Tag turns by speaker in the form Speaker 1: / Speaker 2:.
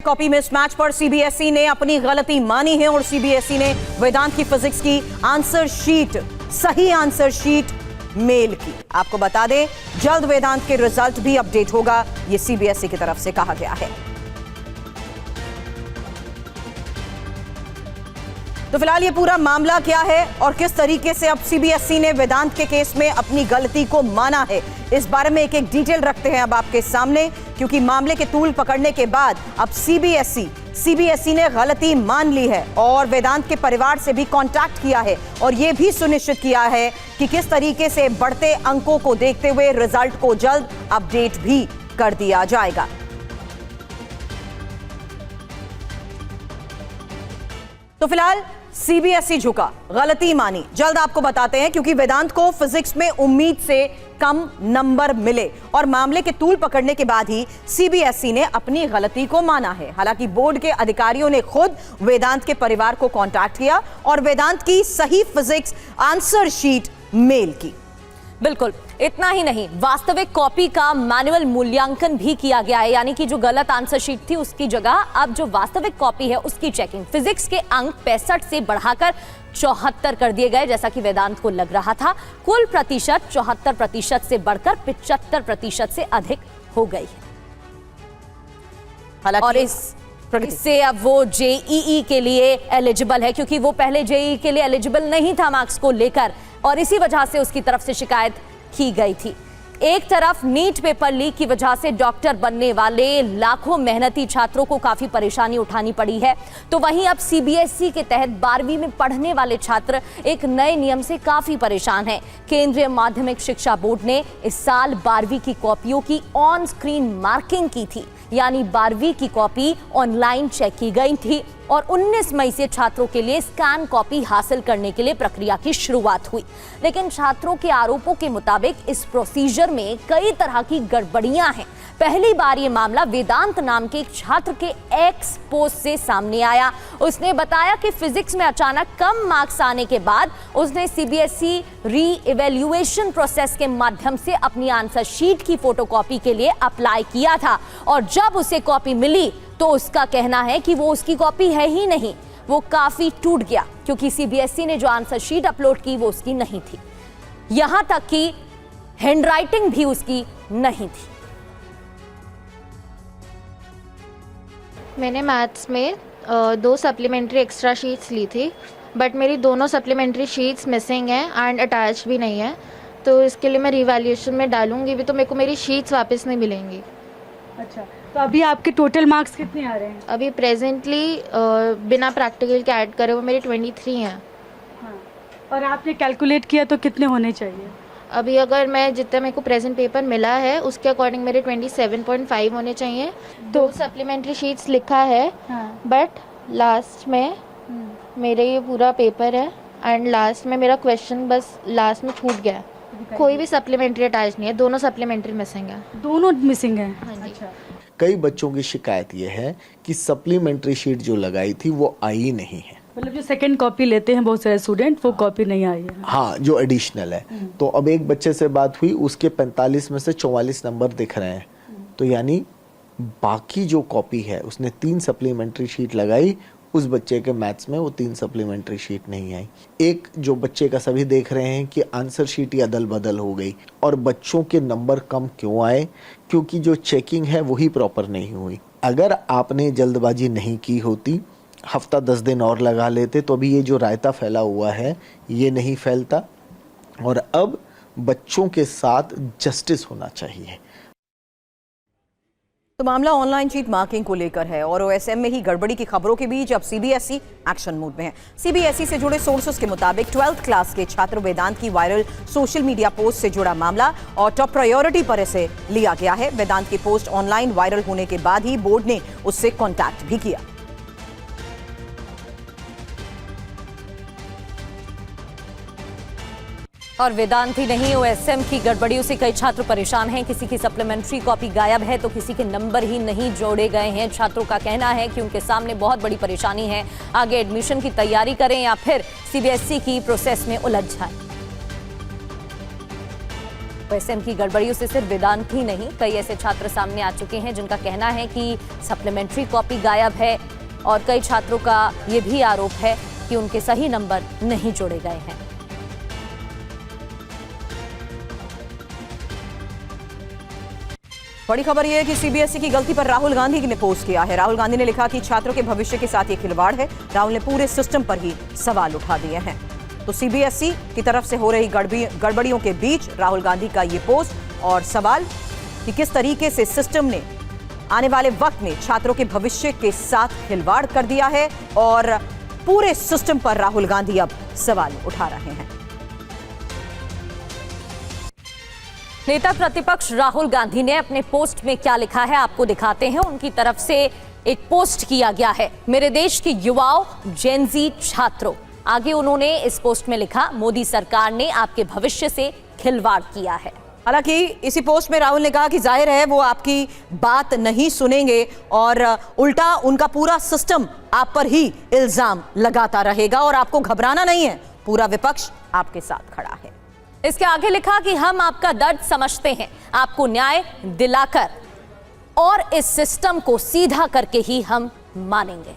Speaker 1: Copy mismatch पर CBSE ने अपनी गलती मानी है और सीबीएसई ने वेदांत की फिजिक्स की आंसर शीट, सही आंसर शीट मेल की। आपको बता दें, जल्द वेदांत के रिजल्ट भी अपडेट होगा, यह सीबीएसई की तरफ से कहा गया है। तो फिलहाल ये पूरा मामला क्या है और किस तरीके से अब सीबीएसई ने वेदांत के केस में अपनी गलती को माना है, इस बारे में एक एक डिटेल रखते हैं अब आपके सामने, क्योंकि मामले के तूल पकड़ने के बाद अब सीबीएसई ने गलती मान ली है और वेदांत के परिवार से भी कांटेक्ट किया है और यह भी सुनिश्चित किया है कि किस तरीके से बढ़ते अंकों को देखते हुए रिजल्ट को जल्द अपडेट भी कर दिया जाएगा। तो फिलहाल सीबीएसई झुका, गलती मानी, जल्द आपको बताते हैं, क्योंकि वेदांत को फिजिक्स में उम्मीद से कम नंबर मिले और मामले के तूल पकड़ने के बाद ही सीबीएसई ने अपनी गलती को माना है। हालांकि बोर्ड के अधिकारियों ने खुद वेदांत के परिवार को कांटेक्ट किया और वेदांत की सही फिजिक्स आंसर शीट मेल की।
Speaker 2: बिल्कुल, इतना ही नहीं, वास्तविक कॉपी का मैनुअल मूल्यांकन भी किया गया है, यानी कि जो गलत आंसर शीट थी उसकी जगह अब जो वास्तविक कॉपी है उसकी चेकिंग। फिजिक्स के अंक 65 से बढ़ाकर 74 कर दिए गए, जैसा कि वेदांत को लग रहा था। कुल प्रतिशत 74% से बढ़कर 75% से अधिक हो गई है। और इससे अब वो जेईई के लिए एलिजिबल है, क्योंकि वो पहले जेईई के लिए एलिजिबल नहीं था मार्क्स को लेकर, और इसी वजह से उसकी तरफ से शिकायत की गई थी। एक तरफ नीट पेपर लीक की वजह से डॉक्टर बनने वाले लाखों मेहनती छात्रों को काफी परेशानी उठानी पड़ी है, तो वहीं अब सीबीएसई के तहत 12वीं में पढ़ने वाले छात्र एक नए नियम से काफी परेशान हैं। केंद्रीय माध्यमिक शिक्षा बोर्ड ने इस साल 12वीं की कॉपियों की ऑन स्क्रीन मार्किंग की थी, यानी 12वीं की कॉपी ऑनलाइन चेक की गई थी और 19 मई से छात्रों के लिए स्कैन कॉपी हासिल करने के लिए प्रक्रिया की शुरुआत हुई। लेकिन छात्रों के आरोपों के मुताबिक इस प्रोसीजर में कई तरह की गड़बड़ियां हैं। पहली बार ये मामला वेदांत नाम के एक छात्र के एक्स पोस्ट से सामने आया। उसने बताया कि फिजिक्स में अचानक कम मार्क्स आने के बाद उसने सीबीएसई री इवैल्यूएशन प्रोसेस के माध्यम से अपनी आंसर शीट की फोटोकॉपी के लिए अप्लाई किया था और जब उसे कॉपी मिली तो उसका कहना है कि वो उसकी कॉपी है ही नहीं। वो काफी टूट गया क्योंकि सीबीएसई ने जो आंसर शीट अपलोड की वो उसकी नहीं थी, यहां तक कि हैंडराइटिंग भी उसकी नहीं थी।
Speaker 3: मैंने मैथ्स में 2 सप्लीमेंट्री एक्स्ट्रा शीट्स ली थी, बट मेरी दोनों सप्लीमेंट्री शीट्स मिसिंग हैं एंड अटैच भी नहीं है, तो इसके लिए मैं रिवैल्यूएशन में डालूंगी भी तो मेरे को मेरी शीट्स वापस नहीं मिलेंगी।
Speaker 4: अच्छा, तो अभी आपके टोटल मार्क्स कितने आ रहे हैं?
Speaker 3: अभी प्रेजेंटली बिना प्रैक्टिकल के ऐड करे वो मेरे 23 हैं।
Speaker 4: हाँ, और आपने कैलकुलेट किया तो कितने होने चाहिए?
Speaker 3: अभी अगर मैं जितना मेरे को प्रेजेंट पेपर मिला है उसके अकॉर्डिंग मेरे 27.5 होने चाहिए। 2 सप्लीमेंट्री शीट्स लिखा है,
Speaker 4: हाँ।
Speaker 3: बट लास्ट में मेरे ये पूरा पेपर है एंड लास्ट में मेरा क्वेश्चन बस लास्ट में छूट गया। कोई भी सप्लीमेंट्री अटैच नहीं है, दोनों सप्लीमेंट्री मिसिंग है।
Speaker 4: दोनों मिसिंग है?
Speaker 3: हाँ जी।
Speaker 4: अच्छा।
Speaker 5: कई बच्चों की शिकायत ये है कि सप्लीमेंट्री शीट जो लगाई थी वो आई नहीं है,
Speaker 4: मतलब जो सेकंड कॉपी लेते हैं बहुत सारे स्टूडेंट, वो कॉपी नहीं आई है।
Speaker 5: हाँ, जो एडिशनल है। तो अब एक बच्चे से बात हुई, उसके 45 में से 44 नंबर दिख रहे हैं, तो यानी बाकी जो कॉपी है उसने 3 सप्लीमेंट्री शीट लगाई, उस बच्चे के मैथ्स में वो 3 सप्लीमेंट्री शीट नहीं आई। एक जो बच्चे का सभी देख रहे हैं कि आंसर शीट ही अदल बदल हो गई। और बच्चों के नंबर कम क्यों आए? क्योंकि जो चेकिंग है वही प्रॉपर नहीं हुई। अगर आपने जल्दबाजी नहीं की होती, हफ्ता 10 दिन और लगा लेते, तो अभी ये जो रायता फैला हुआ है ये नहीं फैलता। और अब बच्चों के साथ जस्टिस होना चाहिए।
Speaker 1: तो मामला ऑनलाइन शीट मार्किंग को लेकर है और ओएसएम में ही गड़बड़ी की खबरों के बीच अब सीबीएसई एक्शन मोड में है। सीबीएसई से जुड़े सोर्सेस के मुताबिक 12th क्लास के छात्र वेदांत की वायरल सोशल मीडिया पोस्ट से जुड़ा मामला और टॉप प्रायोरिटी पर इसे लिया गया है। वेदांत की पोस्ट ऑनलाइन वायरल होने के बाद ही बोर्ड ने उससे कॉन्टैक्ट भी किया।
Speaker 2: और वेदांत ही नहीं, ओएसएम की गड़बड़ियों से कई छात्र परेशान हैं। किसी की सप्लीमेंट्री कॉपी गायब है तो किसी के नंबर ही नहीं जोड़े गए हैं। छात्रों का कहना है कि उनके सामने बहुत बड़ी परेशानी है, आगे एडमिशन की तैयारी करें या फिर सीबीएसई की प्रोसेस में उलझ जाए। वैसे इनकी गड़बड़ियों से सिर्फ वेदांत ही नहीं, कई ऐसे छात्र सामने आ चुके हैं जिनका कहना है कि सप्लीमेंट्री कॉपी गायब है और कई छात्रों का ये भी आरोप है कि उनके सही नंबर नहीं जोड़े गए हैं।
Speaker 1: बड़ी खबर यह है कि सीबीएसई की गलती पर राहुल गांधी ने पोस्ट किया है। राहुल गांधी ने लिखा कि छात्रों के भविष्य के साथ ये खिलवाड़ है। राहुल ने पूरे सिस्टम पर ही सवाल उठा दिए हैं। तो सीबीएसई की तरफ से हो रही गड़बड़ियों के बीच राहुल गांधी का ये पोस्ट और सवाल कि किस तरीके से सिस्टम ने आने वाले वक्त में छात्रों के भविष्य के साथ खिलवाड़ कर दिया है और पूरे सिस्टम पर राहुल गांधी अब सवाल उठा रहे हैं।
Speaker 2: नेता प्रतिपक्ष राहुल गांधी ने अपने पोस्ट में क्या लिखा है आपको दिखाते हैं। उनकी तरफ से एक पोस्ट किया गया है, मेरे देश के युवाओं, जेनजी छात्रों। आगे उन्होंने इस पोस्ट में लिखा, मोदी सरकार ने आपके भविष्य से खिलवाड़ किया है।
Speaker 1: हालांकि इसी पोस्ट में राहुल ने कहा कि जाहिर है वो आपकी बात नहीं सुनेंगे और उल्टा उनका पूरा सिस्टम आप पर ही इल्जाम लगाता रहेगा और आपको घबराना नहीं है, पूरा विपक्ष आपके साथ खड़ा है।
Speaker 2: इसके आगे लिखा कि हम आपका दर्द समझते हैं, आपको न्याय दिलाकर और इस सिस्टम को सीधा करके ही हम मानेंगे।